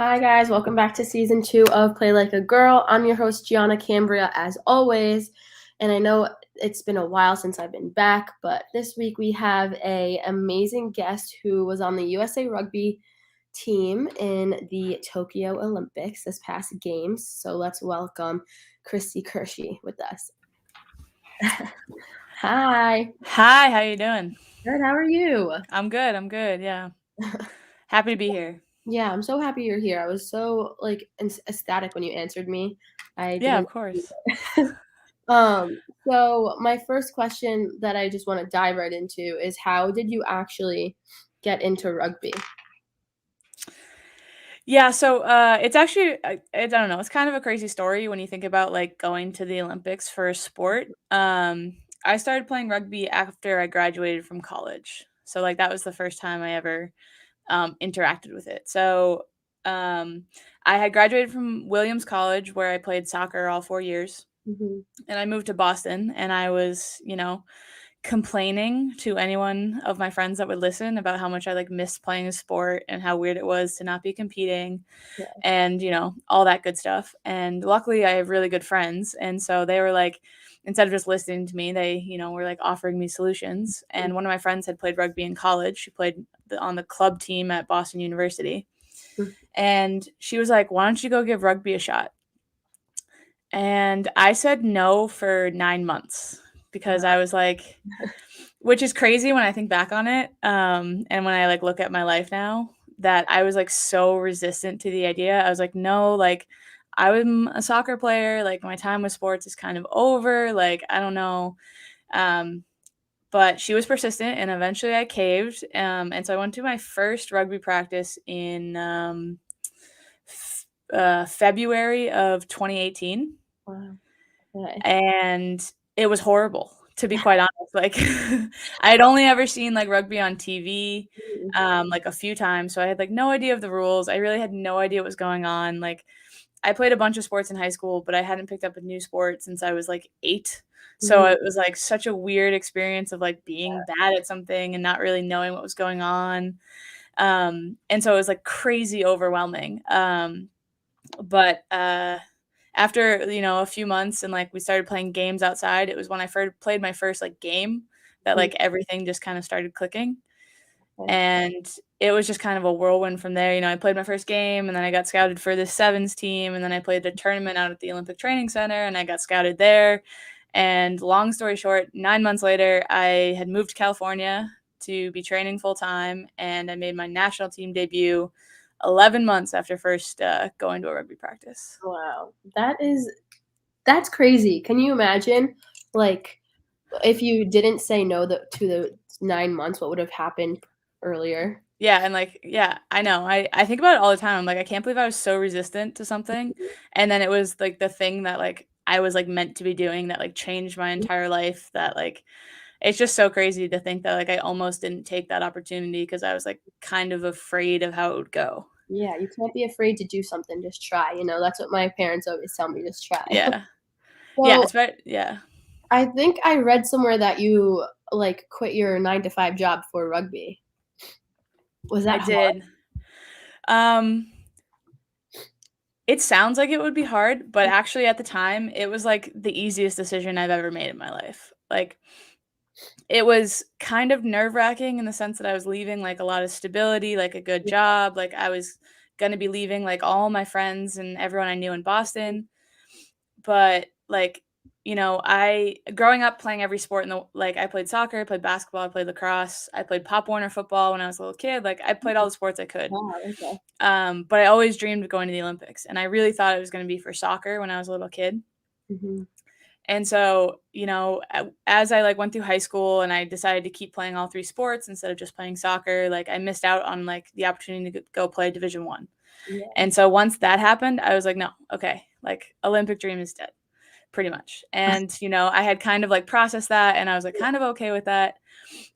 Hi guys, welcome back to season 2 of Play Like a Girl. I'm your host Gianna Cambria as always, and I know it's been a while since I've been back, but this week we have a amazing guest who was on the USA Rugby team in the Tokyo Olympics this past games. So let's welcome Christy Kershey with us. Hi. Hi, how you doing? Good, how are you? I'm good, yeah. Happy to be here. Yeah, I'm so happy you're here. I was so ecstatic when you answered me. I Yeah, didn't of course. So my first question that I just want to dive right into is how did you actually get into rugby? Yeah, so it's actually I don't know, it's kind of a crazy story when you think about like going to the Olympics for a sport. I started playing rugby after I graduated from college. So like that was the first time I ever interacted with it. So um I had graduated from Williams College where I played soccer all 4 years, Mhm. and I moved to Boston, and I was, complaining to anyone of my friends that would listen about how much I like missed playing a sport and how weird it was to not be competing Yeah. and, all that good stuff. And luckily I have really good friends. And so they were like, instead of just listening to me, they, were like offering me solutions. And one of my friends had played rugby in college. She played on the club team at Boston University. Mhm. And she was like, why don't you go give rugby a shot? And I said no for 9 months because I was like, which is crazy when I think back on it, and when I, like, look at my life now, that I was, like, so resistant to the idea. I was like, "No, like, I'm a soccer player, like, my time with sports is kind of over, like, I don't know." Um, but she was persistent, and eventually I caved, and so I went to my first rugby practice in, February of 2018. Wow. Okay. And it was horrible, to be quite honest. Like, I had only ever seen, like, rugby on TV, Mhm. like, a few times, so I had, like, no idea of the rules. I really had no idea what was going on. Like, I played a bunch of sports in high school, but I hadn't picked up a new sport since I was, like, 8. So Mhm. it was, like, such a weird experience of, like, being bad at something and not really knowing what was going on. And so it was, like, crazy overwhelming. But after, a few months and, like, we started playing games outside, it was when I first played my first, like, game that, Mhm. like, everything just kinda started clicking, Okay. and it was just kind of a whirlwind from there. I played my first game, and then I got scouted for the sevens team, and then I played a tournament out at the Olympic Training Center, and I got scouted there, and long story short, 9 months later, I had moved to California to be training full time, and I made my national team debut 11 months after first, going to a rugby practice. Wow. That's crazy. Can you imagine, like, if you didn't say no to the 9 months, what would have happened earlier? Yeah, and, like, yeah, I know. I think about it all the time. I'm like, I can't believe I was so resistant to something, and then it was, like, the thing that, like, I was, like, meant to be doing that, like, changed my entire life, that, like, it's just so crazy to think that, like, I almost didn't take that opportunity because I was, like, kind of afraid of how it would go. Yeah, you can't be afraid to do something, just try, that's what my parents always tell me, "Just try." Yeah. Yeah, So, it's very yeah. I think I read somewhere that you, like, quit your 9 to 5 job for rugby. Was I that hard? did. Um, it sounds like it would be hard, but actually at the time, it was, like, the easiest decision I've ever made in my life. Like, it was kind of nerve-wracking in the sense that I was leaving, like, a lot of stability, like, a good job, like, I was gonna be leaving, like, all my friends and everyone I knew in Boston, but, like, I growing up playing every sport in the like, I played soccer, I played basketball, I played lacrosse, I played Pop Warner football when I was a little kid, like, I played all the sports I could. Wow, okay. But I always dreamed of going to the Olympics, and I really thought it was gonna be for soccer when I was a little kid. Mhm. And so, as I, like, went through high school and I decided to keep playing all 3 sports instead of just playing soccer, like, I missed out on, like, the opportunity to go play Division 1. Yeah. And so once that happened, I was like, "No, okay, like, Olympic dream is dead," pretty much. And, I had kind of, like, processed that, and I was, like, kind of okay with that.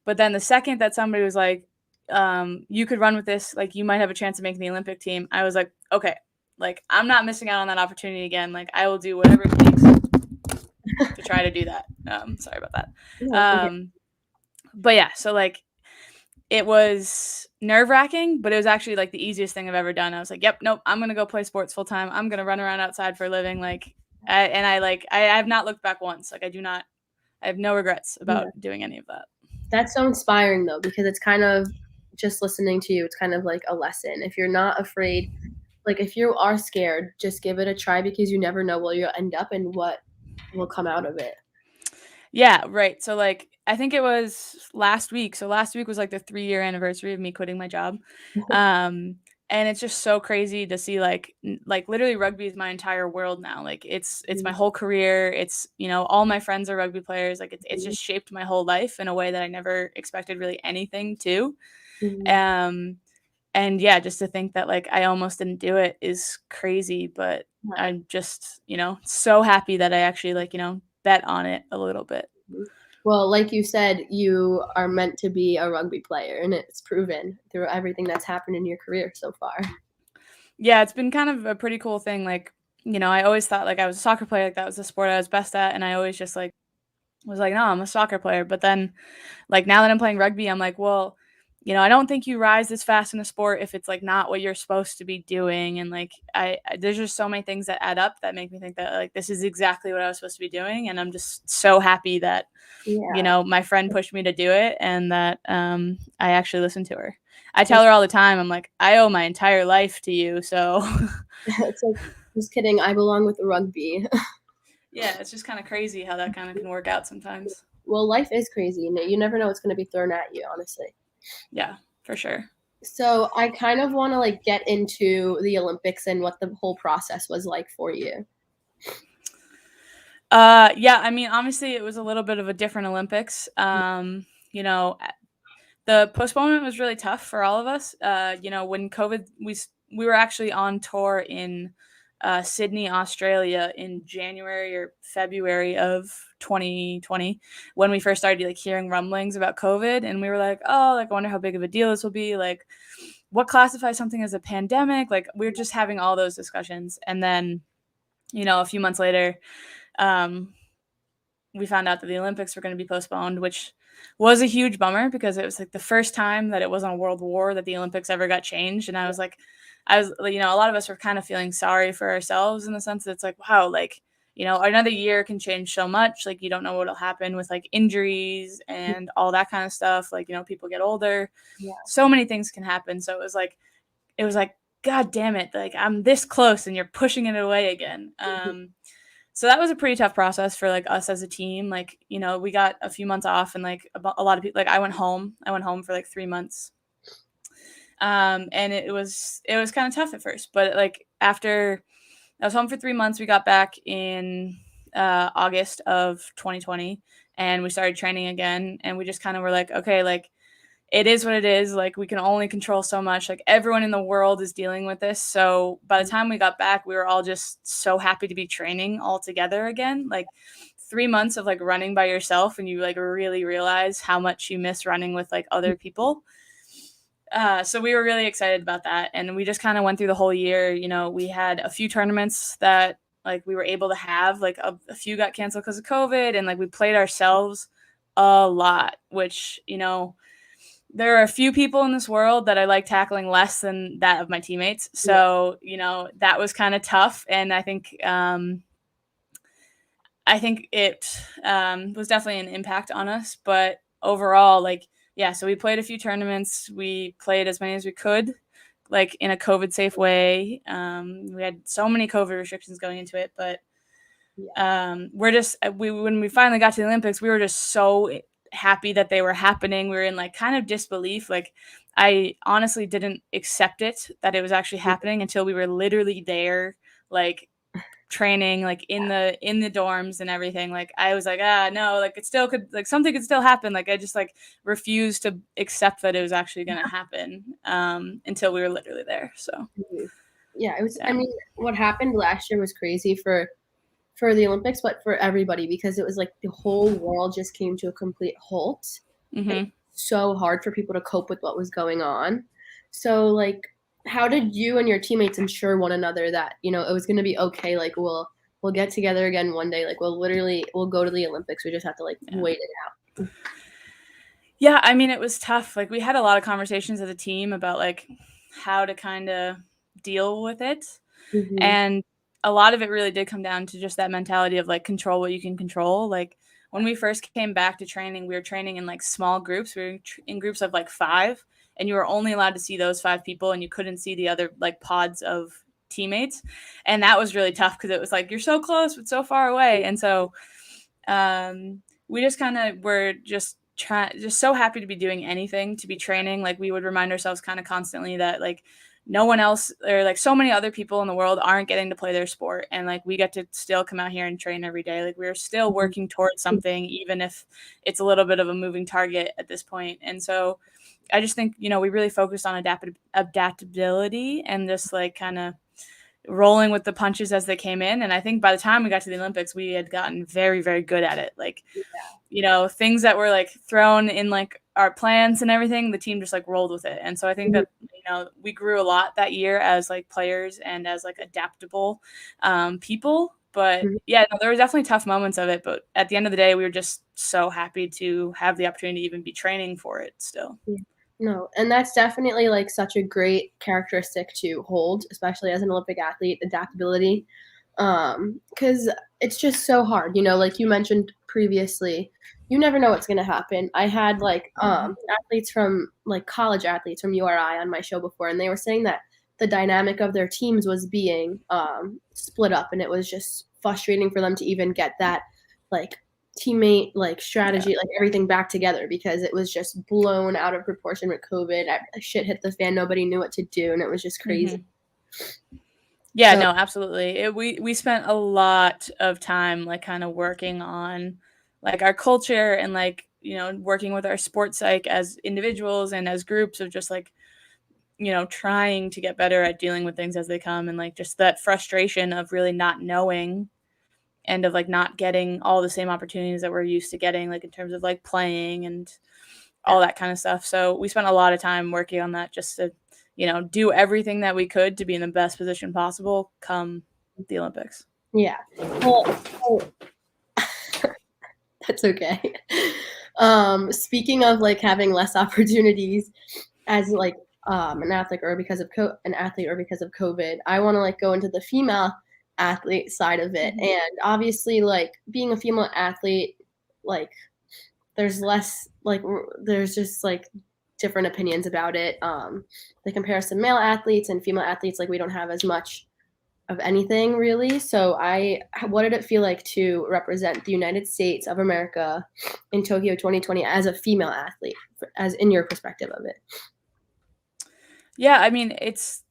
But then the second that somebody was like, "You could run with this, like, you might have a chance of making the Olympic team," I was like, "Okay, like, I'm not missing out on that opportunity again, like, I will do whatever it takes to try to do that." Sorry about that. No, it's okay. Um, but yeah, so, like, it was nerve-wracking, but it was actually like the easiest thing I've ever done. I was like, yep, nope, I'm gonna go play sports full time. I'm gonna run around outside for a living. Like, I have not looked back once. Like, I have no regrets Yeah. about doing any of that. That's so inspiring though, because it's kind of just listening to you, it's kind of like a lesson. If you're not afraid, like if you are scared, just give it a try because you never know where you'll end up and what will come out of it. Yeah, right. So like I think it was last week. So last week was like the 3-year anniversary of me quitting my job. Um and it's just so crazy to see like like literally rugby is my entire world now. Like it's my Mhm, whole career. It's, you know, all my friends are rugby players. Like it's mhm, just shaped my whole life in a way that I never expected really anything to. mhm. Um and yeah, just to think that like I almost didn't do it is crazy, but Yeah. I'm just, you know, so happy that I actually like, you know, bet on it a little bit. Mhm. Well, like you said, you are meant to be a rugby player, and it's proven through everything that's happened in your career so far. Yeah, it's been kind of a pretty cool thing. Like, you know, I always thought like I was a soccer player, like that was the sport I was best at, and I always just like was like, no, I'm a soccer player. But then, like now that I'm playing rugby, I'm like, well, you know, I don't think you rise this fast in a sport if it's like not what you're supposed to be doing. And like, there's just so many things that add up that make me think that like this is exactly what I was supposed to be doing, and I'm just so happy that, you Yeah. know, my friend pushed me to do it and that I actually listened to her. I tell her all the time, I'm like, I owe my entire life to you. So It's like, "Just kidding, I belong with the rugby." yeah, it's just kind of crazy how that kind of can work out sometimes. Well, life is crazy, and you never know what's gonna be thrown at you, honestly. Yeah, for sure. So, I kind of wanna, like, get into the Olympics and what the whole process was like for you. Yeah, I mean, obviously it was a little bit of a different Olympics. You know, the postponement was really tough for all of us. You know, when COVID, we were actually on tour in Sydney, Australia, in January or February of 2020 when we first started like hearing rumblings about COVID, and we were like, oh, like I wonder how big of a deal this will be. Like, what classifies something as a pandemic? Like, we are just having all those discussions, and then, you know, a few months later, um, we found out that the Olympics were going to be postponed, which was a huge bummer because it was like the first time that it wasn't a world war that the Olympics ever got changed. And I was like, you know, a lot of us were kind of feeling sorry for ourselves in the sense that it's like, wow, like, you know, another year can change so much. Like, you don't know what'll happen with like injuries and all that kind of stuff. Like, you know, people get older, Yeah. so many things can happen. So it was like, God damn it. Like, I'm this close and you're pushing it away again. So that was a pretty tough process for like us as a team. Like, you know, we got a few months off and like a lot of people, like I went home for like 3 months. And it was kind of tough at first, but like after I was home for 3 months, we got back in August of 2020 and we started training again. And we just kind of were like, okay, like it is what it is. Like we can only control so much. Like everyone in the world is dealing with this. So by the time we got back, we were all just so happy to be training all together again. Like 3 months of like running by yourself and you like really realize how much you miss running with like other people. So we were really excited about that. And we just kind of went through the whole year. You know, we had a few tournaments that like we were able to have, like a few got canceled because of COVID. And like we played ourselves a lot, which, you know, there are a few people in this world that I like tackling less than that of my teammates. Yeah. So, you know, that was kind of tough. And I think it was definitely an impact on us. But overall, like, yeah, so we played a few tournaments. We played as many as we could, like in a COVID safe way. We had so many COVID restrictions going into it, but Yeah. we're just we when we finally got to the Olympics, we were just so happy that they were happening. We were in like kind of disbelief. Like I honestly didn't accept it that it was actually happening until we were literally there, like training, like in the dorms and everything. Like I was like, no, like it still could, like something could still happen. Like I just like refused to accept that it was actually gonna happen until we were literally there. So Mhm. Yeah, it was, I yeah. mean, what happened last year was crazy for the Olympics, but for everybody because it was like the whole world just came to a complete halt. And hmm it's so hard for people to cope with what was going on. So, like, how did you and your teammates ensure one another that, you know, it was gonna be okay, like, we'll get together again one day, like, we'll go to the Olympics, we just have to, like, yeah. wait it out. Yeah, I mean, it was tough. Like, we had a lot of conversations as a team about, like, how to kinda deal with it, Mhm. and a lot of it really did come down to just that mentality of, like, control what you can control. Like, when we first came back to training, we were training in, like, small groups. We were in groups of, like, 5, and you were only allowed to see those 5 people, and you couldn't see the other, like, pods of teammates, and that was really tough because it was like, "You're so close, but so far away," and so, we just kinda were just so happy to be doing anything, to be training. Like, we would remind ourselves kinda constantly that, like, no one else or, like, so many other people in the world aren't getting to play their sport, and, like, we get to still come out here and train every day. Like, we're still Mhm. working towards something even if it's a little bit of a moving target at this point, and so I just think, we really focused on adaptability and just, like, kinda rolling with the punches as they came in, and I think by the time we got to the Olympics, we had gotten very, very good at it. Like, things that were, like, thrown in, like, our plans and everything, the team just, like, rolled with it, and so I think Mhm. that, we grew a lot that year as, like, players and as, like, adaptable, people, but, Mhm. yeah, no, there were definitely tough moments of it, but at the end of the day, we were just so happy to have the opportunity to even be training for it still. Yeah. No, and that's definitely, like, such a great characteristic to hold, especially as an Olympic athlete, adaptability. Because it's just so hard, like you mentioned previously, you never know what's gonna happen. I had, like, Mhm. athletes from like, college athletes from URI on my show before, and they were saying that the dynamic of their teams was being, split up, and it was just frustrating for them to even get that, like, teammate, like, Yeah. strategy, like, everything back together because it was just blown out of proportion with COVID. Shit hit the fan, nobody knew what to do, and it was just crazy. Mhm. Yeah, So no, absolutely. We spent a lot of time, like, kinda working on, like, our culture and, like, working with our sports psych as individuals and as groups of just, like, trying to get better at dealing with things as they come and, like, just that frustration of really not knowing and of, like, not getting all the same opportunities that we're used to getting, like, in terms of, like, playing and yeah. all that kinda stuff. So, we spent a lot of time working on that just to, do everything that we could to be in the best position possible come the Olympics. Yeah. Well, so that's okay. Speaking of, like, having less opportunities as, like, an athlete or because of COVID, I wanna, like, go into the female athlete side of it, Mhm. and obviously, like, being a female athlete, like, there's just, like, different opinions about it, they compare us to male athletes and female athletes, like, we don't have as much of anything really. So what did it feel like to represent the United States of America in Tokyo 2020 as a female athlete, as in your perspective of it? Yeah, I mean, it's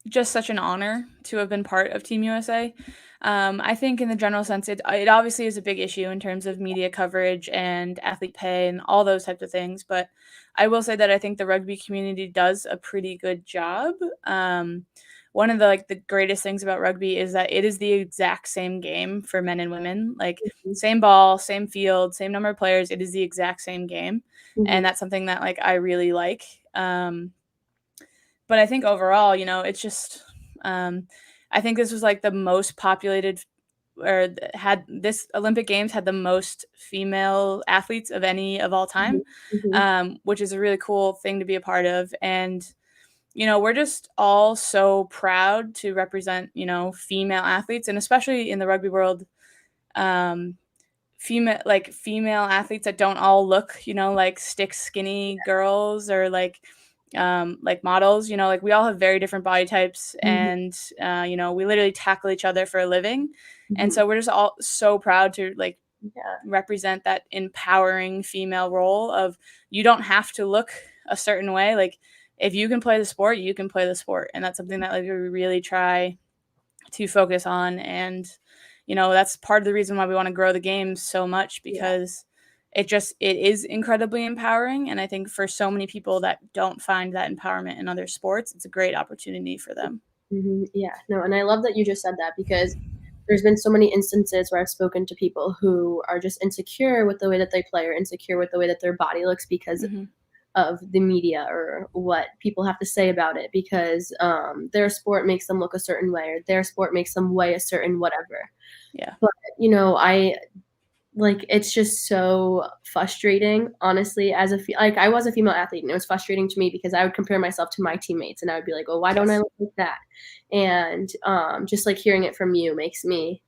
just such an honor to have been part of Team USA. I think in the general sense, it obviously is a big issue in terms of media coverage and athlete pay and all those types of things. But I will say that I think the rugby community does a pretty good job. One of the greatest things about rugby is that it is the exact same game for men and women. Like, Mhm, same ball, same field, same number of players. It is the exact same game, mhm, and that's something that, like, I really like. But I think overall, it's just, I think this was, like, the most populated or had this Olympic Games had the most female athletes of any of all mhm, time, mhm, which is a really cool thing to be a part of. And, we're just all so proud to represent, female athletes, and especially in the rugby world, um, female athletes that don't all look, like stick skinny girls or like models, like we all have very different body types mhm, and we literally tackle each other for a living. And mhm. so we're just all so proud to like Yeah. represent that empowering female role of you don't have to look a certain way. Like if you can play the sport, you can play the sport. And that's something that like we really try to focus on. And, that's part of the reason why we want to grow the game so much Yeah. because it is incredibly empowering. And I think for so many people that don't find that empowerment in other sports, it's a great opportunity for them. Mhm, yeah, no, and I love that you just said that because there's been so many instances where I've spoken to people who are just insecure with the way that they play or insecure with the way that their body looks because Hmm. of the media or what people have to say about it because their sport makes them look a certain way or their sport makes them weigh a certain whatever. Yeah. But, you know, I like, it's just so frustrating, honestly, as a like, I was a female athlete, and it was frustrating to me because I would compare myself to my teammates, and I would be like, "Well, why don't I Yes. look like that?" And, just, like, hearing it from you makes me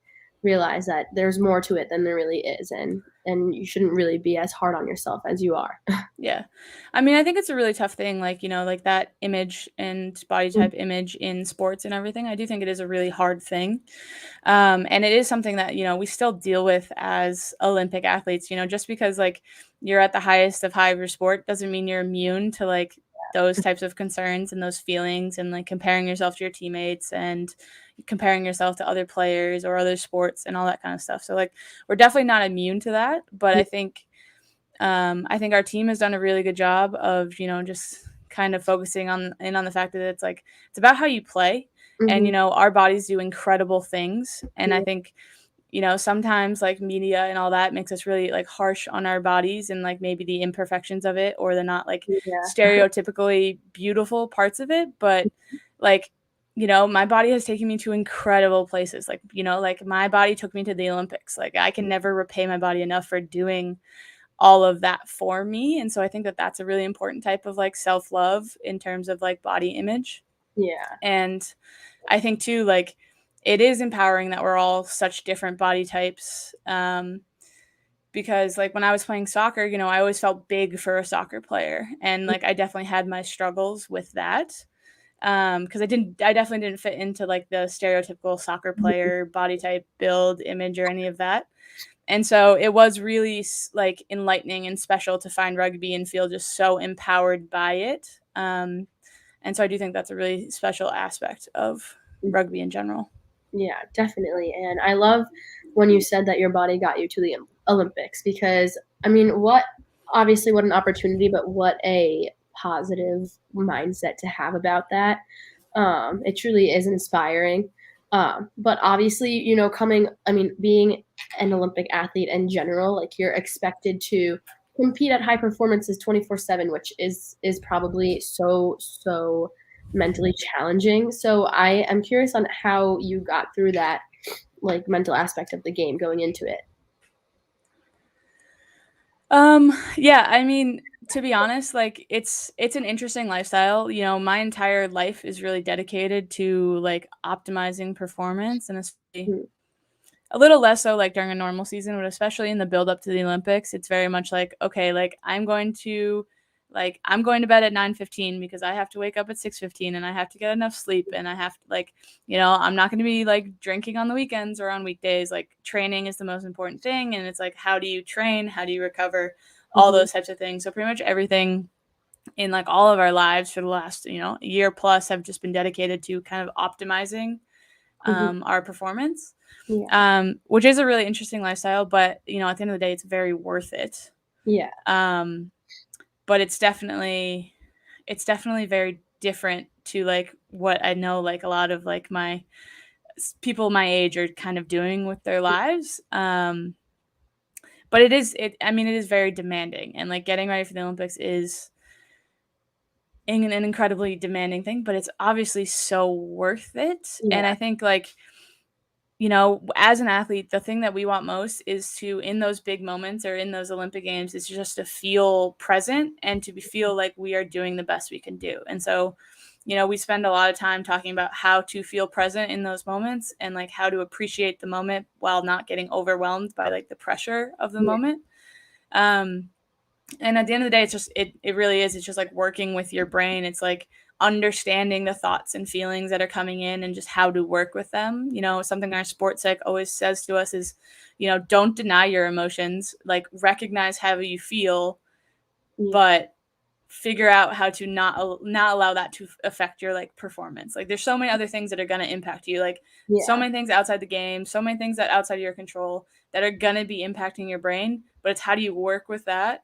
realize that there's more to it than there really is, and you shouldn't really be as hard on yourself as you are. Yeah. I mean, I think it's a really tough thing, like, like that image and body Mm, type image in sports and everything. I do think it is a really hard thing. And it is something that, we still deal with as Olympic athletes, just because like you're at the highest of high of your sport doesn't mean you're immune to like those types of concerns and those feelings and like comparing yourself to your teammates and comparing yourself to other players or other sports and all that kind of stuff. So like we're definitely not immune to that, but I think our team has done a really good job of, just kind of focusing on the fact that it's like it's about how you play, and mhm, our bodies do incredible things, and I yeah, think sometimes like media and all that makes us really like harsh on our bodies and like maybe the imperfections of it or the not like yeah, stereotypically beautiful parts of it, but like my body has taken me to incredible places, like my body took me to the Olympics. Like I can never repay my body enough for doing all of that for me. And so I think that that's a really important type of like self-love in terms of like body image. yeah, And I think too, like it is empowering that we're all such different body types. Because like when I was playing soccer, I always felt big for a soccer player. And like I definitely had my struggles with that. Because I definitely didn't fit into like the stereotypical soccer mhm, player body type, build, image, or any of that. And so it was really like enlightening and special to find rugby and feel just so empowered by it. And so I do think that's a really special aspect of mhm. rugby in general. Yeah, definitely, and I love when you said that your body got you to the Olympics because, I mean, what an opportunity, but what a positive mindset to have about that. It truly is inspiring. But obviously, being an Olympic athlete in general, like, you're expected to compete at high performances 24/7, which is probably so mentally challenging. So I am curious on how you got through that, like, mental aspect of the game going into it. Yeah, I mean, to be honest, like it's an interesting lifestyle. My entire life is really dedicated to like optimizing performance, and especially Mhm, a little less so like during a normal season, but especially in the build up to the Olympics, it's very much like, okay, like I'm going to bed at 9:15 because I have to wake up at 6:15 and I have to get enough sleep and I have to like, I'm not going to be like drinking on the weekends or on weekdays. Like training is the most important thing, and it's like how do you train? How do you recover? All mhm, those types of things. So pretty much everything in like all of our lives for the last, year plus have just been dedicated to kind of optimizing mhm. our performance, Yeah, which is a really interesting lifestyle. But at the end of the day, it's very worth it. yeah, Um, but it's definitely very different to like what I know like a lot of like my people my age are kind of doing with their lives. But it is very demanding, and like getting ready for the Olympics is an incredibly demanding thing, but it's obviously so worth it. And yeah, I think like as an athlete, the thing that we want most is to, in those big moments or in those Olympic Games, is just to feel present and feel like we are doing the best we can do. And so, we spend a lot of time talking about how to feel present in those moments and like how to appreciate the moment while not getting overwhelmed by like the pressure of the yeah, moment. Um, and at the end of the day, it really is, it's just like working with your brain. It's like understanding the thoughts and feelings that are coming in and just how to work with them. Something our sports psych always says to us is, don't deny your emotions, like recognize how you feel, yeah, but figure out how to not allow that to affect your like performance. Like there's so many other things that are going to impact you, like so yeah, many things outside the game, so many things that outside of your control that are going to be impacting your brain, but it's how do you work with that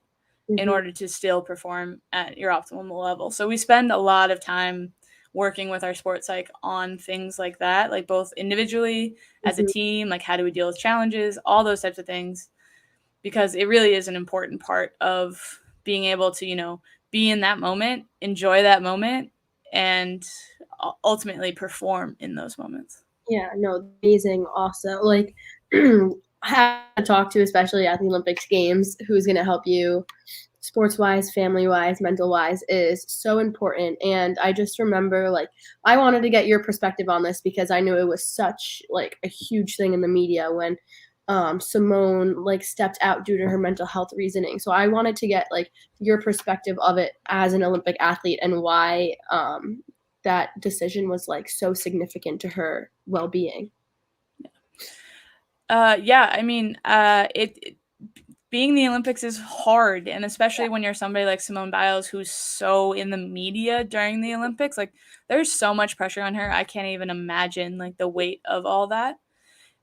in mhm, order to still perform at your optimal level. So we spend a lot of time working with our sports psych on things like that, like both individually as a mhm, team, like how do we deal with challenges, all those types of things, because it really is an important part of being able to, be in that moment, enjoy that moment, and ultimately perform in those moments. yeah, no, amazing also, like, have to talk to, especially at the Olympics Games, who's going to help you sports-wise, family-wise, mental-wise, is so important. And I just remember, like, I wanted to get your perspective on this because I knew it was such, like, a huge thing in the media when Simone, like, stepped out due to her mental health reasoning. So I wanted to get, like, your perspective of it as an Olympic athlete and why that decision was, like, so significant to her well-being. Yeah, I mean, being in the Olympics is hard, and especially when you're somebody like Simone Biles who's so in the media during the Olympics, like there's so much pressure on her. I can't even imagine like the weight of all that.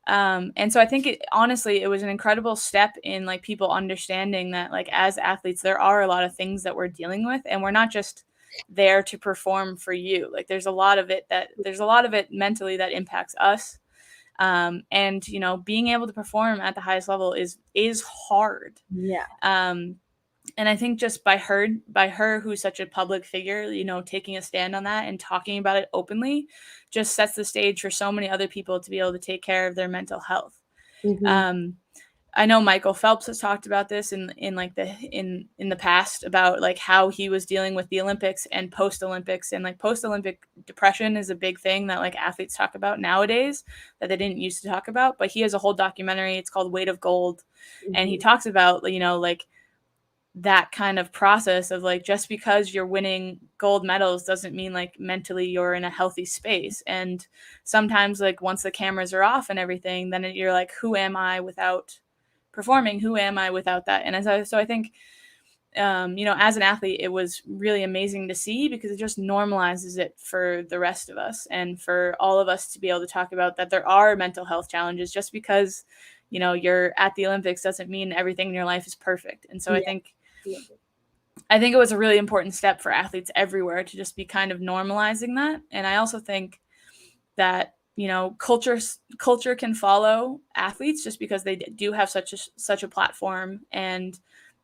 And so I think honestly, it was an incredible step in like people understanding that like as athletes, there are a lot of things that we're dealing with, and we're not just there to perform for you. Like there's a lot of it mentally that impacts us. And being able to perform at the highest level is hard. Yeah. And I think just by her who's such a public figure, taking a stand on that and talking about it openly just sets the stage for so many other people to be able to take care of their mental health. Mm-hmm. I know Michael Phelps has talked about this in the past about like how he was dealing with the Olympics and post Olympics, and like post Olympic depression is a big thing that like athletes talk about nowadays that they didn't used to talk about. But he has a whole documentary. It's called Weight of Gold, and he talks about like that kind of process of like just because you're winning gold medals doesn't mean like mentally you're in a healthy space. And sometimes like once the cameras are off and everything, then you're like, who am I without performing? Who am I without that? And so I think as an athlete, it was really amazing to see because it just normalizes it for the rest of us and for all of us to be able to talk about that there are mental health challenges. Just because you're at the Olympics doesn't mean everything in your life is perfect. And so I think it was a really important step for athletes everywhere to just be kind of normalizing that. And I also think that culture can follow athletes just because they do have such a platform and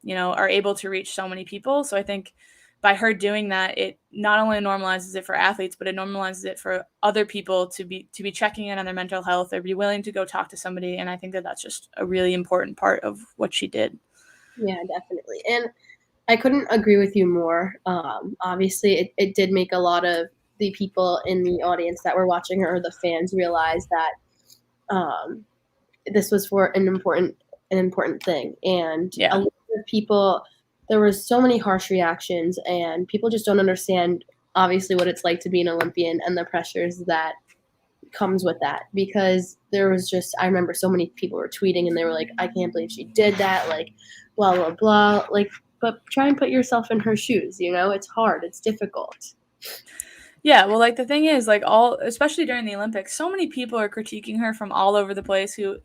are able to reach so many people. So I think by her doing that, it not only normalizes it for athletes, but it normalizes it for other people to be checking in on their mental health or be willing to go talk to somebody. And I think that that's just a really important part of what she did. Yeah, definitely. And I couldn't agree with you more. Obviously, it did make a lot of the people in the audience that were watching her, the fans, realize that this was for an important thing. And a lot of people, there was so many harsh reactions, and people just don't understand, obviously, what it's like to be an Olympian and the pressures that comes with that. Because there was just, I remember so many people were tweeting, and they were like, I can't believe she did that, like, blah, blah, blah. Like, but try and put yourself in her shoes, it's hard, it's difficult. Yeah, well, like the thing is, like especially during the Olympics, so many people are critiquing her from all over the place who,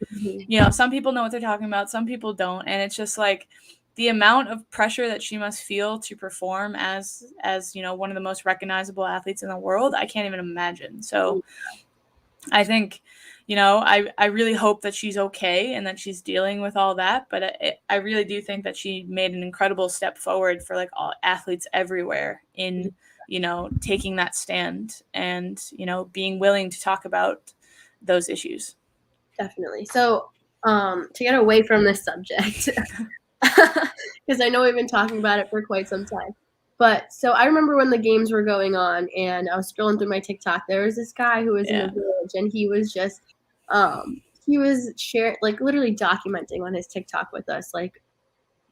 some people know what they're talking about, some people don't. And it's just like the amount of pressure that she must feel to perform as one of the most recognizable athletes in the world, I can't even imagine. So I think, I really hope that she's okay and that she's dealing with all that. But I really do think that she made an incredible step forward for like all athletes everywhere in, taking that stand and, being willing to talk about those issues. Definitely. So to get away from this subject, because I know we've been talking about it for quite some time. But so I remember when the games were going on and I was scrolling through my TikTok, there was this guy who was in the village, and he was just he was sharing, like, literally documenting on his TikTok with us, like,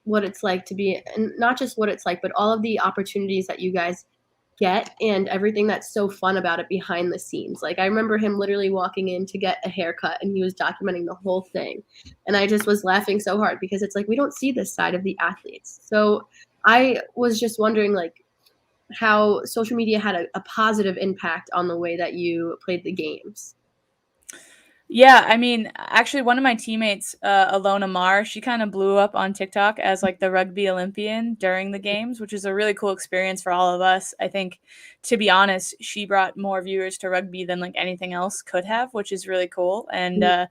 what it's like to be, and not just what it's like, but all of the opportunities that you guys get and everything that's so fun about it behind the scenes. Like, I remember him literally walking in to get a haircut, and he was documenting the whole thing. And I just was laughing so hard because it's like, we don't see this side of the athletes. So I was just wondering, like, how social media had a positive impact on the way that you played the games. Yeah, I mean, actually, one of my teammates, Alona Mar, she kind of blew up on TikTok as like the rugby Olympian during the games, which is a really cool experience for all of us. I think, to be honest, she brought more viewers to rugby than like anything else could have, which is really cool. And we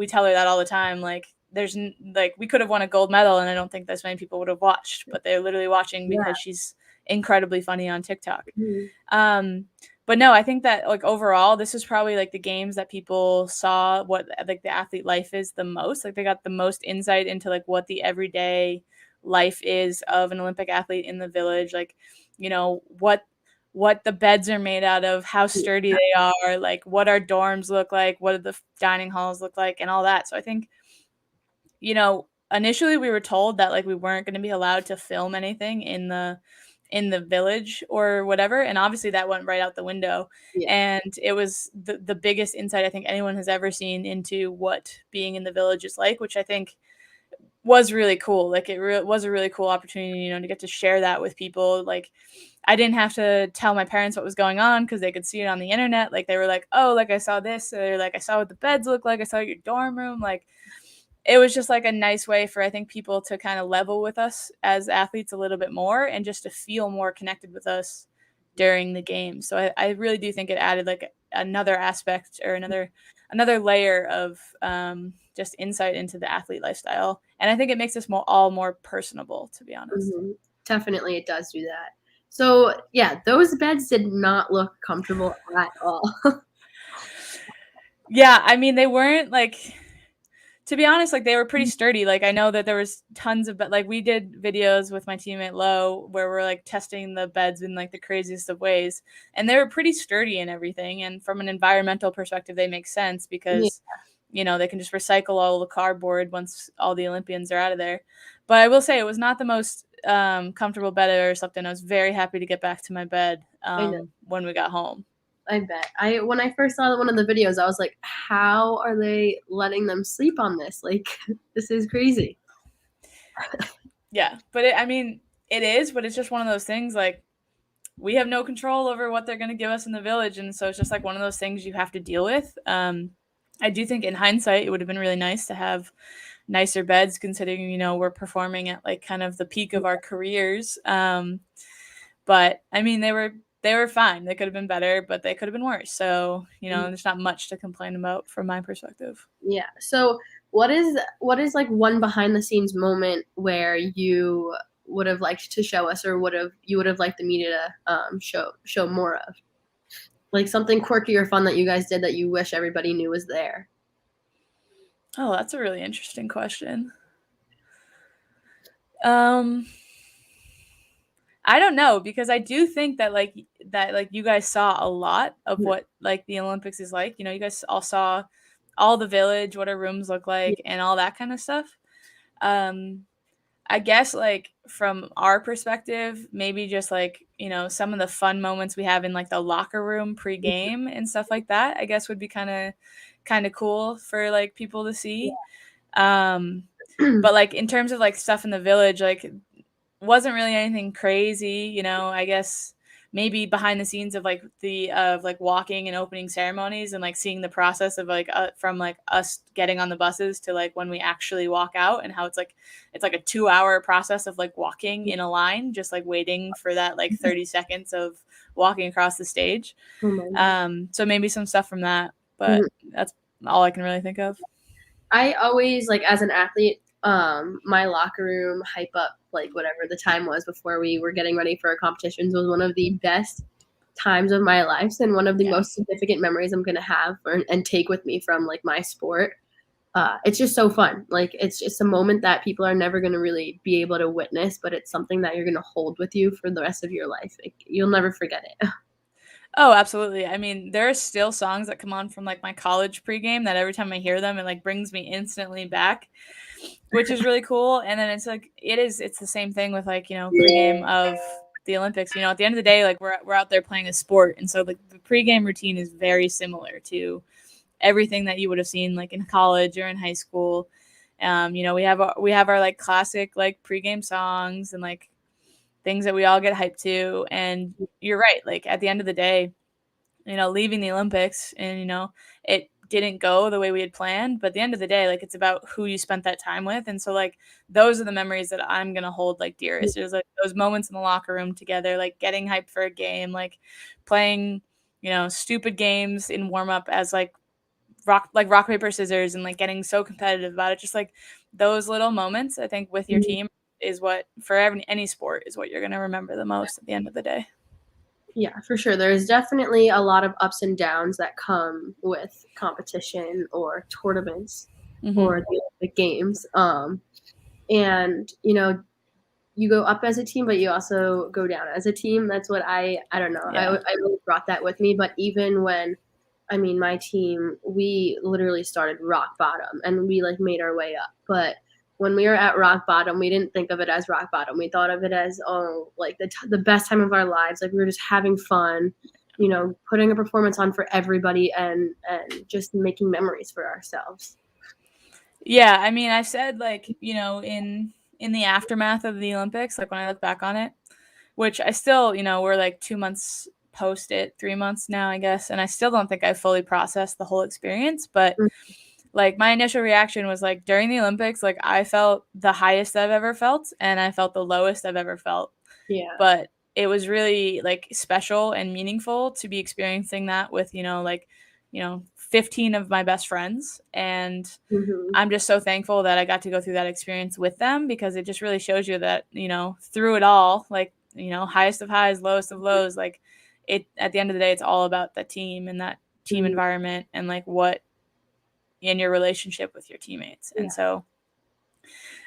tell her that all the time. Like, we could have won a gold medal, and I don't think this many people would have watched, but they're literally watching because she's incredibly funny on TikTok. but no, I think that like overall, this is probably like the games that people saw what like the athlete life is the most. Like they got the most insight into like what the everyday life is of an Olympic athlete in the village. Like, what the beds are made out of, how sturdy they are, like what our dorms look like, what do the dining halls look like, and all that. So I think, initially we were told that like we weren't going to be allowed to film anything in the village or whatever, and obviously that went right out the window. Yeah. And it was the biggest insight I think anyone has ever seen into what being in the village is like, which I think was really cool. Like was a really cool opportunity, to get to share that with people. Like I didn't have to tell my parents what was going on because they could see it on the internet. Like they were like, oh, like I saw this, or they're like, I saw what the beds look like, I saw your dorm room. Like it was just like a nice way for I think people to kind of level with us as athletes a little bit more and just to feel more connected with us during the game. So I really do think it added like another aspect or another layer of just insight into the athlete lifestyle. And I think it makes us all more personable, to be honest. Mm-hmm. Definitely, it does do that. So yeah, those beds did not look comfortable at all. Yeah, I mean, they weren't like, to be honest, like they were pretty sturdy. Like I know that there was tons of like we did videos with my teammate Lo where we're like testing the beds in like the craziest of ways, and they were pretty sturdy and everything. And from an environmental perspective, they make sense Yeah, because they can just recycle all the cardboard once all the Olympians are out of there. But I will say it was not the most comfortable bed I ever slept in. I was very happy to get back to my bed I know. when we got home. I bet. When I first saw one of the videos, I was like, how are they letting them sleep on this? Like, this is crazy. Yeah, but I mean, it is, but it's just one of those things like we have no control over what they're going to give us in the village, and so it's just like one of those things you have to deal with. I do think in hindsight it would have been really nice to have nicer beds, considering we're performing at like kind of the peak of our careers. But I mean, they were fine. They could have been better, but they could have been worse. So there's not much to complain about from my perspective. Yeah. So what is like one behind the scenes moment where you would have liked to show us, or you would have liked the media to show more of? Like something quirky or fun that you guys did that you wish everybody knew was there. Oh, that's a really interesting question. Um, I don't know, because I do think that you guys saw a lot of Yeah. what like the Olympics is like. You guys all saw all the village, what our rooms look like, and all that kind of stuff. Um, I guess like from our perspective, maybe just like, some of the fun moments we have in like the locker room pregame and stuff like that, I guess would be kind of cool for like people to see. But like in terms of like stuff in the village, like wasn't really anything crazy, I guess maybe behind the scenes of like walking and opening ceremonies and like seeing the process of like from like us getting on the buses to like when we actually walk out, and how it's like a 2-hour process of like walking in a line, just like waiting for that like 30 seconds of walking across the stage. Oh my God. So maybe some stuff from that, but Mhm. that's all I can really think of. I always, like, as an athlete, my locker room hype up, like whatever the time was before we were getting ready for our competitions, was one of the best times of my life, and one of the Yeah. most significant memories I'm gonna have and take with me from like my sport. It's just so fun. Like it's just a moment that people are never gonna really be able to witness, but it's something that you're gonna hold with you for the rest of your life. Like, you'll never forget it. Oh, absolutely. I mean, there are still songs that come on from like my college pregame that every time I hear them, it like brings me instantly back, which is really cool. And then it's like it's the same thing with like, pregame of the Olympics. At the end of the day, like we're out there playing a sport, and so like the pregame routine is very similar to everything that you would have seen like in college or in high school. We have our like classic like pregame songs and like things that we all get hyped to. And you're right, like at the end of the day, leaving the Olympics, and it didn't go the way we had planned, but at the end of the day, like it's about who you spent that time with. And so like those are the memories that I'm going to hold like dearest. There's like those moments in the locker room together, like getting hyped for a game, like playing, stupid games in warm up as like rock paper scissors, and like getting so competitive about it. Just like those little moments, I think, with your team is what for any sport is what you're going to remember the most at the end of the day. Yeah, for sure. There's definitely a lot of ups and downs that come with competition or tournaments or Mhm. the Olympic Games. And you go up as a team, but you also go down as a team. That's what I don't know. Yeah. I really brought that with me. But even when, I mean, my team, we literally started rock bottom and we like made our way up. But when we were at rock bottom, we didn't think of it as rock bottom. We thought of it as, oh, like the best time of our lives. Like we were just having fun, putting a performance on for everybody and just making memories for ourselves. Yeah, I mean, I said like, in the aftermath of the Olympics, like when I look back on it, which I still, we're like 2 months post it, 3 months now, I guess, and I still don't think I fully processed the whole experience, but Mm. like my initial reaction was like during the Olympics, like I felt the highest I've ever felt and I felt the lowest I've ever felt. Yeah. But it was really like special and meaningful to be experiencing that with, 15 of my best friends. And Hmm. I'm just so thankful that I got to go through that experience with them because it just really shows you that, through it all, like, highest of highs, lowest of lows, like it at the end of the day, it's all about the team and that team Hmm. environment and like what in your relationship with your teammates. And Yeah. so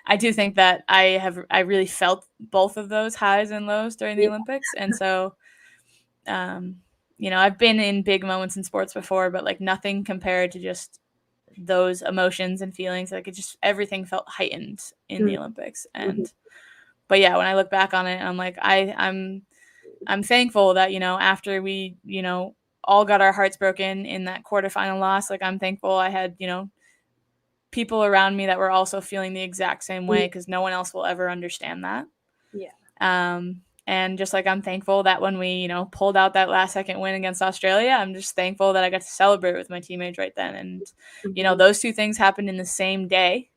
I do think that I really felt both of those highs and lows during the Yeah. Olympics. And so um, I've been in big moments in sports before, but like nothing compared to just those emotions and feelings. Like it just everything felt heightened in the Olympics. Mhm. And but yeah, when I look back on it, I'm like I'm thankful that, after we, all got our hearts broken in that quarterfinal loss, like I'm thankful I had, people around me that were also feeling the exact same way because no one else will ever understand that. Yeah. And just like I'm thankful that when we, pulled out that last second win against Australia, I'm just thankful that I got to celebrate with my teammates right then. And, Mhm. those two things happened in the same day,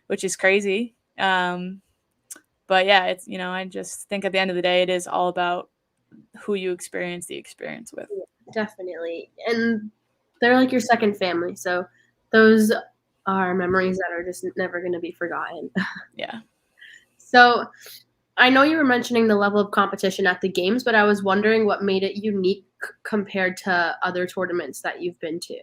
which is crazy. But yeah, it's, I just think at the end of the day, it is all about who you experience the experience with. Yeah, definitely. And they're like your second family. So those are memories that are just never going to be forgotten. Yeah. So I know you were mentioning the level of competition at the games, but I was wondering what made it unique compared to other tournaments that you've been to.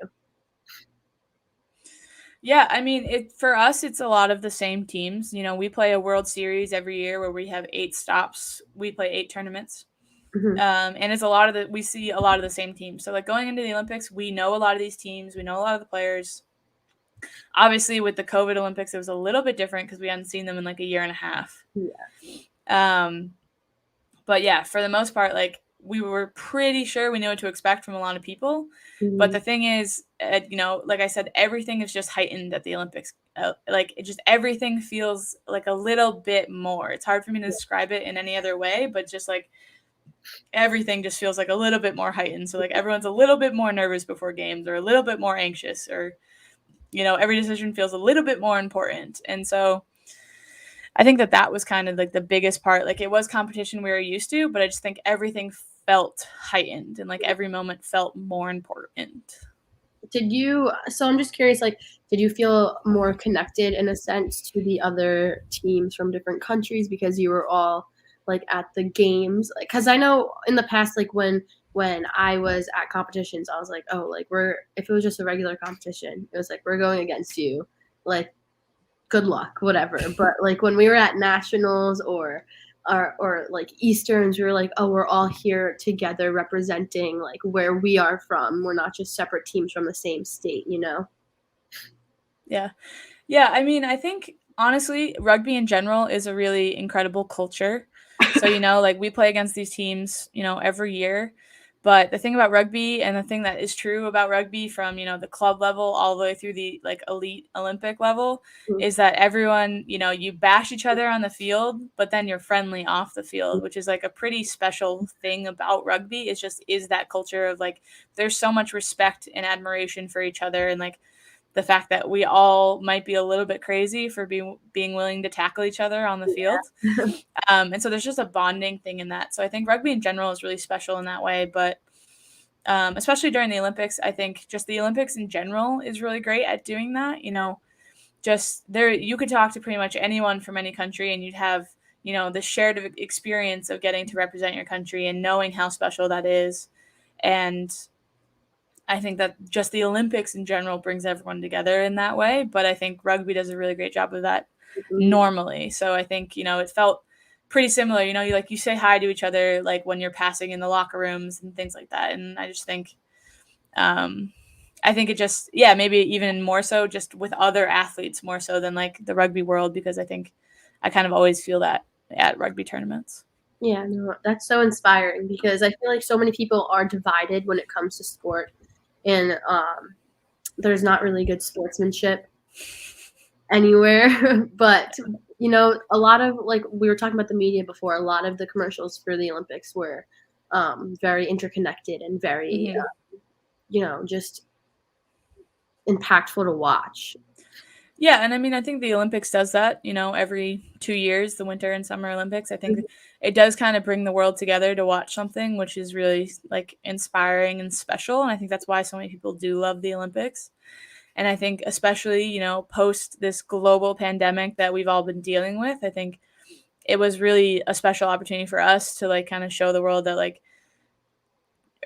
Yeah, I mean, it for us, it's a lot of the same teams. We play a World Series every year where we have 8 stops. We play 8 tournaments. Hmm. And it's a lot of we see a lot of the same teams. So like going into the Olympics, we know a lot of these teams. We know a lot of the players. Obviously, with the COVID Olympics, it was a little bit different because we hadn't seen them in like a year and a half. Yeah. Um, but yeah, for the most part, like we were pretty sure we knew what to expect from a lot of people. But Hmm. the thing is, like I said, everything is just heightened at the Olympics. Like it just everything feels like a little bit more. It's hard for me to Yeah. describe it in any other way, but just like everything just feels like a little bit more heightened. So like everyone's a little bit more nervous before games or a little bit more anxious or every decision feels a little bit more important. And so I think that was kind of like the biggest part. Like it was competition we were used to, but I just think everything felt heightened and like every moment felt more important. So I'm just curious, like, did you feel more connected in a sense to the other teams from different countries because you were all like at the games? Like, because I know in the past, like when I was at competitions, I was like, oh, like if it was just a regular competition, it was like we're going against you, like good luck, whatever. But like when we were at nationals or like Easterns, we were like, oh, we're all here together representing like where we are from. We're not just separate teams from the same state. Yeah. Yeah, I mean, I think honestly, rugby in general is a really incredible culture. So, like we play against these teams, every year. But the thing about rugby and the thing that is true about rugby from, the club level all the way through the like elite Olympic level is that everyone, you bash each other on the field, but then you're friendly off the field, which is like a pretty special thing about rugby. It's just is that culture of like there's so much respect and admiration for each other and like the fact that we all might be a little bit crazy for being willing to tackle each other on the field. Yeah. And so there's just a bonding thing in that. So I think rugby in general is really special in that way. But especially during the Olympics, I think just the Olympics in general is really great at doing that. Just there, you could talk to pretty much anyone from any country and you'd have, the shared experience of getting to represent your country and knowing how special that is. And I think that just the Olympics in general brings everyone together in that way. But I think rugby does a really great job of that normally. So I think, it felt pretty similar. You say hi to each other, like when you're passing in the locker rooms and things like that. And I just think, I think it just, maybe even more so just with other athletes more so than like the rugby world, because I think I kind of always feel that at rugby tournaments. Yeah, no, that's so inspiring because I feel like so many people are divided when it comes to sport, and there's not really good sportsmanship anywhere. But a lot of, like we were talking about the media before, a lot of the commercials for the Olympics were very interconnected and very, just impactful to watch. Yeah, and I mean, I think the Olympics does that, every 2 years, the Winter and Summer Olympics. I think it does kind of bring the world together to watch something, which is really like inspiring and special. And I think that's why so many people do love the Olympics. And I think especially, post this global pandemic that we've all been dealing with, I think it was really a special opportunity for us to like kind of show the world that like,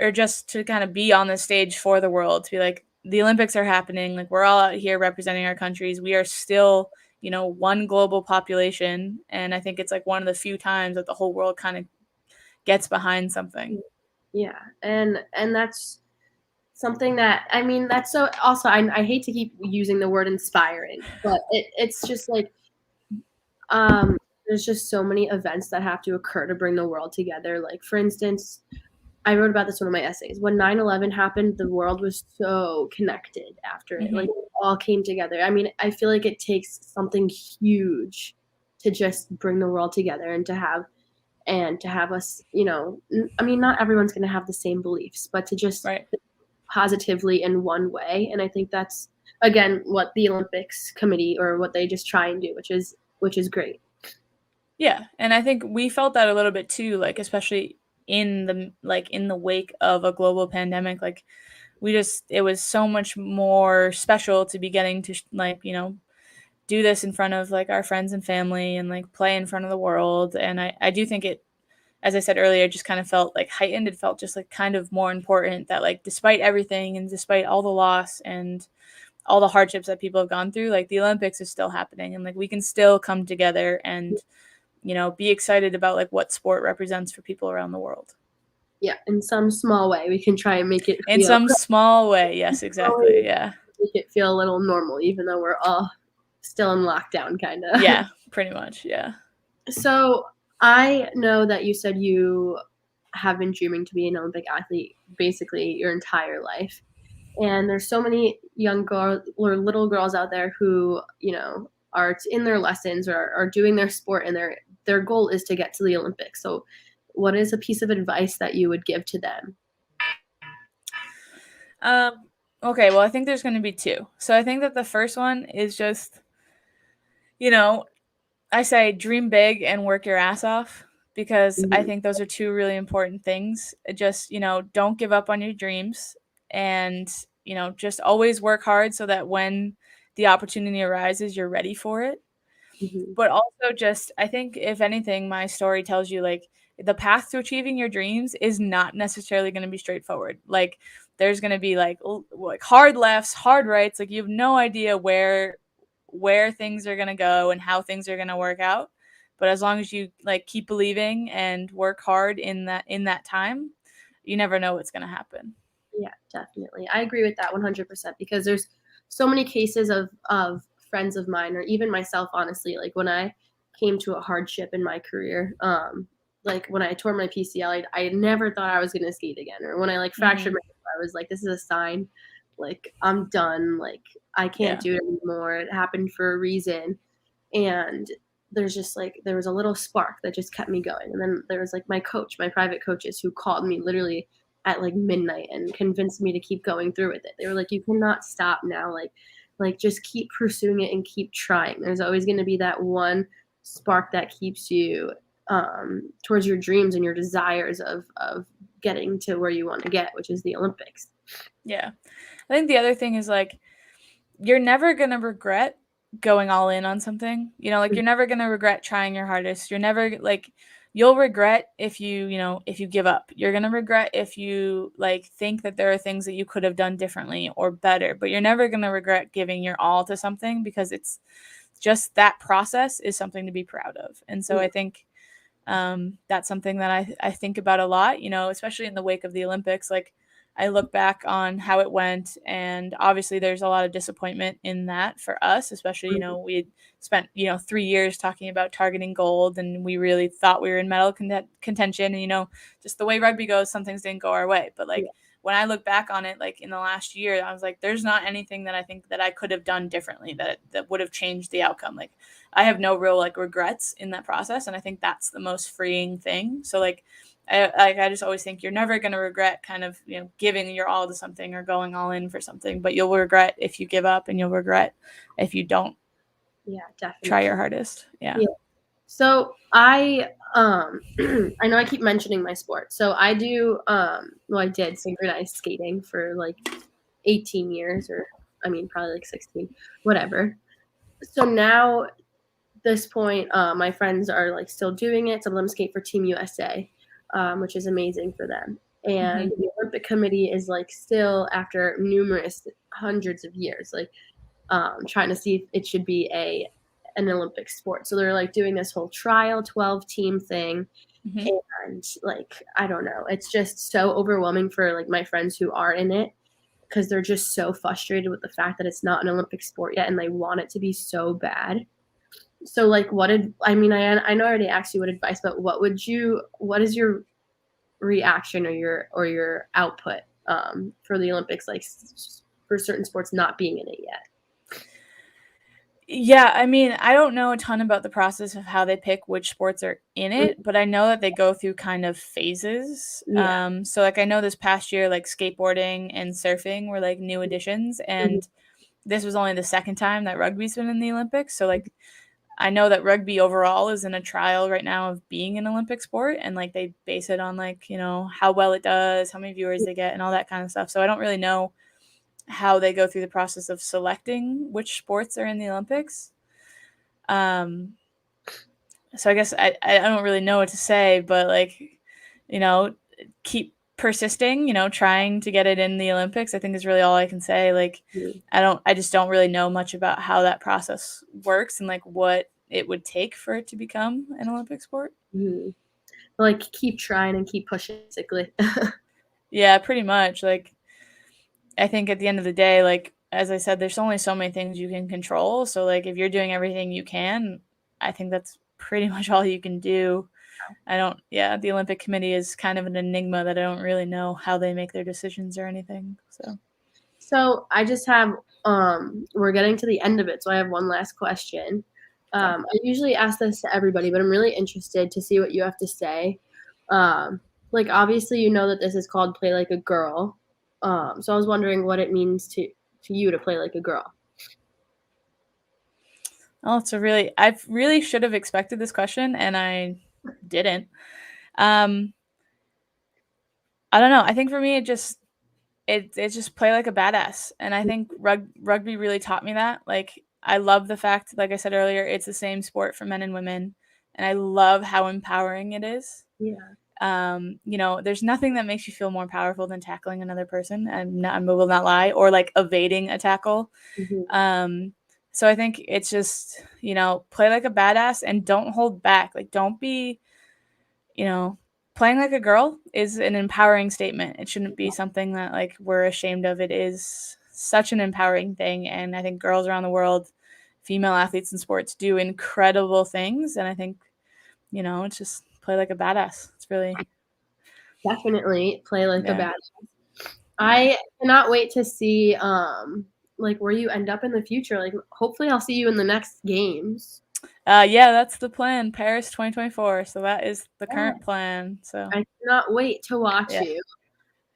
or just to kind of be on the stage for the world, to be like, the Olympics are happening. Like, we're all out here representing our countries. We are still, one global population. And I think it's like one of the few times that the whole world kind of gets behind something. Yeah. And that's something that, I mean, that's so also, I hate to keep using the word inspiring, but it's just like, there's just so many events that have to occur to bring the world together. Like, for instance, I wrote about this in one of my essays. When 9/11 happened, the world was so connected after it. Like, it all came together. I mean, I feel like it takes something huge to just bring the world together and to have us, I mean, not everyone's going to have the same beliefs, but to just Right. positively in one way. And I think that's, again, what the Olympics committee, or what they just try and do, which is great. Yeah. And I think we felt that a little bit too, like, especially in the wake of a global pandemic, like it was so much more special to be getting to do this in front of like our friends and family and like play in front of the world. And I do think it, as I said earlier, just kind of felt like heightened. It felt just like kind of more important that like despite everything and despite all the loss and all the hardships that people have gone through, like the Olympics is still happening and like we can still come together and be excited about like what sport represents for people around the world. Yeah, in some small way we can try and make it in some small way. Yes, exactly. Yeah, make it feel a little normal, even though we're all still in lockdown, kind of. Yeah, pretty much. Yeah. So I know that you said you have been dreaming to be an Olympic athlete basically your entire life. And there's so many young girls or little girls out there who, are in their lessons or are doing their sport, and their goal is to get to the Olympics. So what is a piece of advice that you would give to them? Okay, well, I think there's going to be two. So I think that the first one is just, I say dream big and work your ass off, because I think those are two really important things. Just, don't give up on your dreams, and, just always work hard so that when the opportunity arises, you're ready for it. But also just, I think if anything, my story tells you like the path to achieving your dreams is not necessarily going to be straightforward. Like there's going to be like hard lefts, hard rights. Like you have no idea where things are going to go and how things are going to work out. But as long as you like keep believing and work hard in that time, you never know what's going to happen. Yeah, definitely. I agree with that 100%, because there's so many cases of friends of mine, or even myself, honestly, like when I came to a hardship in my career, like when I tore my PCL, I never thought I was going to skate again. Or when I like fractured my hip, I was like, this is a sign, like I'm done. Like I can't do it anymore. It happened for a reason. And there was a little spark that just kept me going. And then there was like my private coaches, who called me literally at like midnight and convinced me to keep going through with it. They were like, you cannot stop now. Like just keep pursuing it and keep trying. There's always going to be that one spark that keeps you towards your dreams and your desires of getting to where you want to get, which is the Olympics. Yeah. I think the other thing is like, you're never going to regret going all in on something. You know, like you're never going to regret trying your hardest. You're never like you'll regret if if you give up. You're going to regret if you like think that there are things that you could have done differently or better, but you're never going to regret giving your all to something because it's just that process is something to be proud of. And so I think that's something that I think about a lot, you know, especially in the wake of the Olympics. Like, I look back on how it went, and obviously there's a lot of disappointment in that for us, especially, you know, we had spent, 3 years talking about targeting gold, and we really thought we were in medal contention. And, just the way rugby goes, some things didn't go our way. But, like, when I look back on it, like in the last year, I was like, there's not anything that I think that I could have done differently that would have changed the outcome. Like, I have no real like regrets in that process, and I think that's the most freeing thing. So like, I just always think you're never going to regret kind of giving your all to something or going all in for something, but you'll regret if you give up, and you'll regret if you don't. Yeah, definitely. Try your hardest. Yeah. So I I know I keep mentioning my sport. So I do I did synchronized skating for like 18 years, or I mean probably like 16, whatever. So now this point, my friends are like still doing it. Some of them skate for Team USA, which is amazing for them. And the Olympic Committee is like still, after numerous hundreds of years, like trying to see if it should be an Olympic sport. So they're like doing this whole trial 12 team thing. And like, I don't know, it's just so overwhelming for like my friends who are in it, because they're just so frustrated with the fact that it's not an Olympic sport yet, and they want it to be so bad. So like, I know I already asked you what advice, but what is your reaction or your output for the Olympics, like for certain sports not being in it yet? Yeah, I mean, I don't know a ton about the process of how they pick which sports are in it, but I know that they go through kind of phases. Yeah. So like I know this past year, like skateboarding and surfing were like new additions, and this was only the second time that rugby's been in the Olympics. So like I know that rugby overall is in a trial right now of being an Olympic sport, and like they base it on like, how well it does, how many viewers they get, and all that kind of stuff. So I don't really know how they go through the process of selecting which sports are in the Olympics. So I guess I don't really know what to say, but like, keep persisting, trying to get it in the Olympics, I think is really all I can say. Like, I just don't really know much about how that process works and like what it would take for it to become an Olympic sport. Like, keep trying and keep pushing, basically. Yeah, pretty much. Like, I think at the end of the day, like, as I said, there's only so many things you can control. So like, if you're doing everything you can, I think that's pretty much all you can do. The Olympic Committee is kind of an enigma that I don't really know how they make their decisions or anything. So I just have, we're getting to the end of it, so I have one last question. I usually ask this to everybody, but I'm really interested to see what you have to say. Like, obviously, you know that this is called Play Like a Girl. So I was wondering what it means to you to play like a girl. Oh, I really should have expected this question, and I didn't. I don't know. I think for me, it's just play like a badass, and I think rugby really taught me that. Like, I love the fact, like I said earlier, it's the same sport for men and women, and I love how empowering it is. Yeah. There's nothing that makes you feel more powerful than tackling another person. I will not lie, or like evading a tackle. So I think it's just, play like a badass and don't hold back. Like, don't be, playing like a girl is an empowering statement. It shouldn't be something that like we're ashamed of. It is such an empowering thing. And I think girls around the world, female athletes in sports, do incredible things. And I think, it's just play like a badass. It's really Definitely play like a badass. I cannot wait to see like where you end up in the future. Like, hopefully I'll see you in the next games. That's the plan. Paris 2024. So that is the current plan. So I cannot wait to watch you.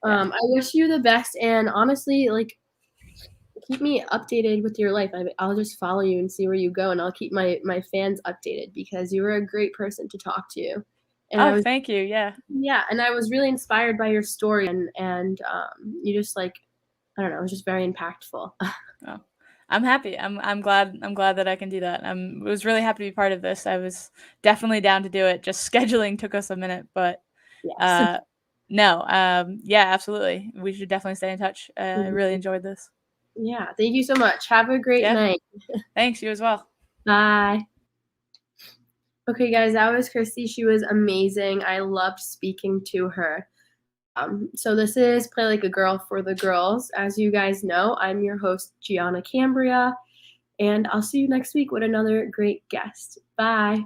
Yeah. I wish you the best, and honestly, like, keep me updated with your life. I'll just follow you and see where you go, and I'll keep my fans updated, because you were a great person to talk to. And thank you. Yeah. Yeah, and I was really inspired by your story, and you just, like, I don't know, it was just very impactful. Oh, I'm happy. I'm glad that I can do that. Was really happy to be part of this. I was definitely down to do it. Just scheduling took us a minute, but Yes. uh, no, yeah, absolutely. We should definitely stay in touch. I really enjoyed this. Yeah. Thank you so much. Have a great Yeah, night. thanks. You as well. Bye. Okay, guys, that was Christy. She was amazing. I loved speaking to her. So this is Play Like a Girl for the girls. As you guys know, I'm your host, Gianna Cambria, and I'll see you next week with another great guest. Bye.